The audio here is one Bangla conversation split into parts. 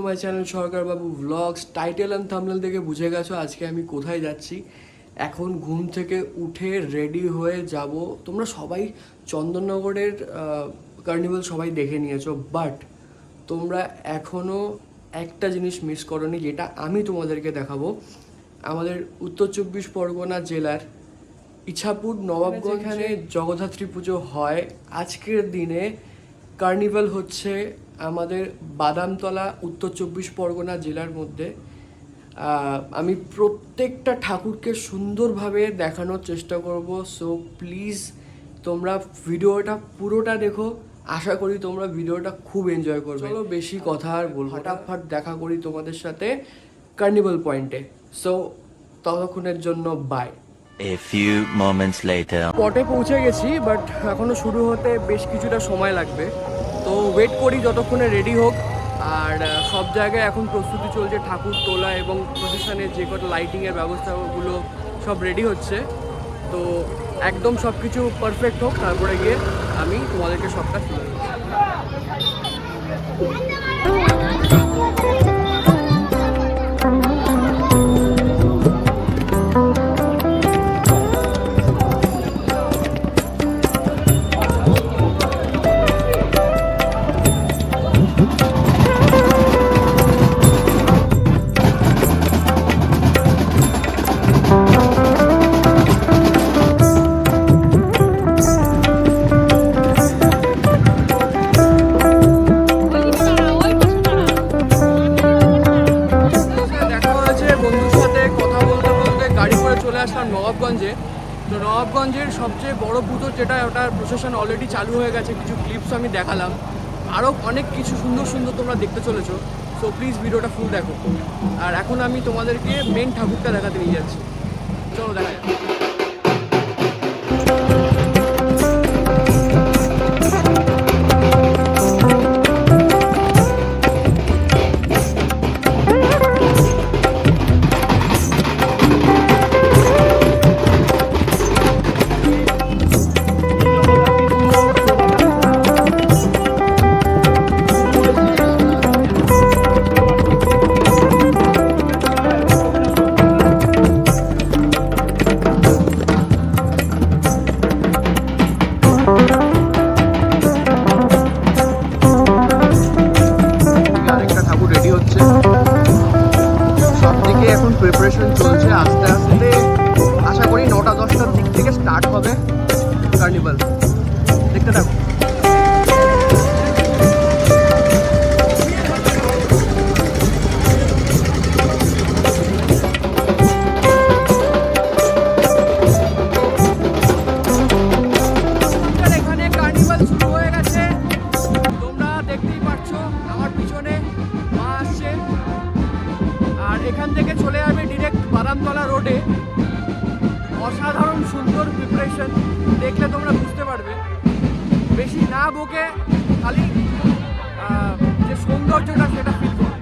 My channel Sarkar Babu vlogs. Title and thumbnail দেখে বুঝে গেছো আজকে আমি কোথায় যাচ্ছি। এখন ঘুম থেকে উঠে রেডি হয়ে যাব। তোমরা সবাই চন্দননগরের কার্নিভাল সবাই দেখে নিয়েছো, বাট তোমরা এখনও একটা জিনিস মিস করোনি, যেটা আমি তোমাদেরকে দেখাবো। আমাদের উত্তর চব্বিশ পরগনা জেলার ইছাপুর নবাবগঞ্জ, এখানে জগদ্ধাত্রী পুজো হয়। আজকের দিনে কার্নিভাল হচ্ছে আমাদের বাদামতলা, উত্তর চব্বিশ পরগনা জেলার মধ্যে। আমি প্রত্যেকটা ঠাকুরকে সুন্দরভাবে দেখানোর চেষ্টা করব। সো প্লিজ তোমরা ভিডিওটা পুরোটা দেখো, আশা করি তোমরা ভিডিওটা খুব এনজয় করবে। চলো বেশি কথা আর বলবো, ফটাফট দেখা করি তোমাদের সাথে কার্নিভাল পয়েন্টে। সো ততক্ষণের জন্য by. A few moments later. স্পটে পৌঁছে গেছি, বাট এখনো শুরু হতে বেশ কিছুটা সময় লাগবে। তো ওয়েট করি যতক্ষণে রেডি হোক। আর সব জায়গায় এখন প্রস্তুতি চলছে, ঠাকুর তোলা এবং প্রসেশনের যে কটা লাইটিংয়ের ব্যবস্থাগুলো সব রেডি হচ্ছে। তো একদম সব কিছু পারফেক্ট হোক, তারপরে গিয়ে আমি তোমাদেরকে সবটা শুনে দেবো। চলে আসলাম নবাবগঞ্জে। তো নবাবগঞ্জের সবচেয়ে বড় পুজো যেটা, ওটার প্রসেশন অলরেডি চালু হয়ে গেছে। কিছু ক্লিপস আমি দেখালাম, আরও অনেক কিছু সুন্দর সুন্দর তোমরা দেখতে চলেছো। সো প্লিজ ভিডিওটা ফুল দেখো। আর এখন আমি তোমাদেরকে মেন ঠাকুরটা দেখাতে নিয়ে যাচ্ছি। চলো দেখা যাক। প্রিপারেশন চলছে আস্তে আস্তে। আশা করি 9টা-10টার দিক থেকে স্টার্ট হবে কার্নিভাল। দেখতে থাকো। এখানে কার্নিভাল শুরু হয়ে গেছে, তোমরা দেখতেই পাচ্ছ আমার পিছনে মা আসছে। আর এখান থেকে চলে যাবে ডিরেক্ট বাদামতলা রোডে। অসাধারণ সুন্দর প্রিপারেশন, দেখলে তোমরা বুঝতে পারবে। বেশি না বকে খালি যে সৌন্দর্যটা সেটা ফিল করবে।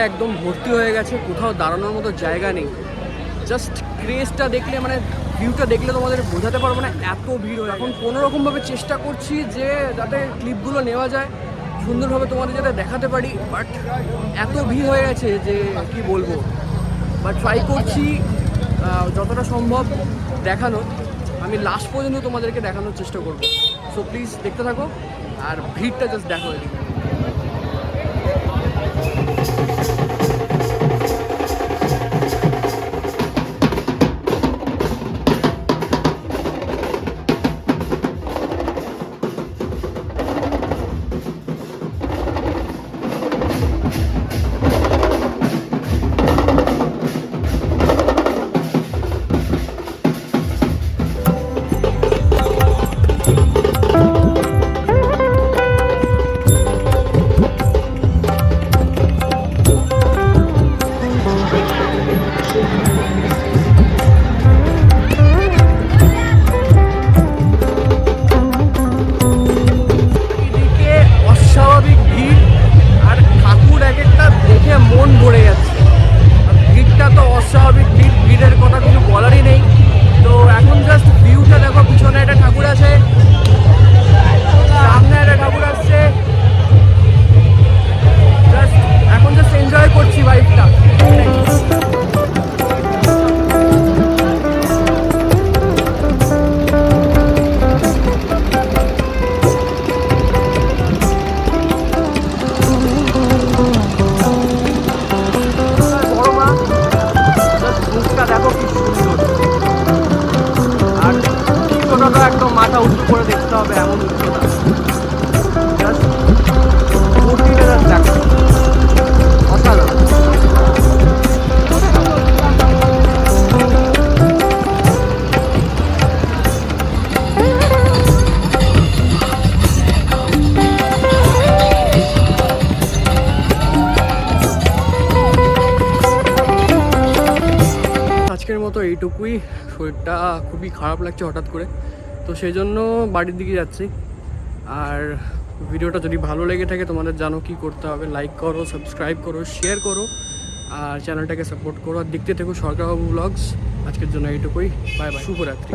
একদম ভর্তি হয়ে গেছে, কোথাও দাঁড়ানোর মতো জায়গা নেই। জাস্ট ক্রেজটা দেখলে মানে ভিউটা দেখলে তোমাদের বোঝাতে পারবো না, এত ভিড় হয়ে। এখন কোনোরকমভাবে চেষ্টা করছি যে যাতে ক্লিপগুলো নেওয়া যায়, সুন্দরভাবে তোমাদের যাতে দেখাতে পারি, বাট এত ভিড় হয়ে গেছে যে কি বলবো। বাট ট্রাই করছি যতটা সম্ভব দেখানোর। আমি লাস্ট পর্যন্ত তোমাদেরকে দেখানোর চেষ্টা করবো। সো প্লিজ দেখতে থাকো আর ভিড়টা জাস্ট দেখো এদিকে। মন ভরে যাচ্ছে, ভিড়টা তো অস্বাভাবিক ভিড়, ভিড়ের কথা কিছু বলারই নেই। তো এখন জাস্ট ভিউটা দেখো, পিছনে একটা ঠাকুর আছে, সামনে একটা ঠাকুর আসছে, জাস্ট এখন জাস্ট এনজয় করছি ভাইবটা। একদম মাথা উঁচু করে দেখতে হবে এমন উচ্চতা, জাস্ট মূর্তিটা জাস্ট দেখো, অসাধারণ। আজকের মতো এইটুকুই, শরীরটা খুবই খারাপ লাগছে হঠাৎ করে, তো সেই জন্য বাড়ির দিকে যাচ্ছি। আর ভিডিওটা যদি ভালো লেগে থাকে তোমাদের জানো কি করতে হবে, লাইক করো, সাবস্ক্রাইব করো, শেয়ার করো, আর চ্যানেলটাকে সাপোর্ট করো, আর দেখতে থেকো সরকারবাবু ব্লগস। আজকের জন্য এইটুকুই, বাই বাই, শুভরাত্রি।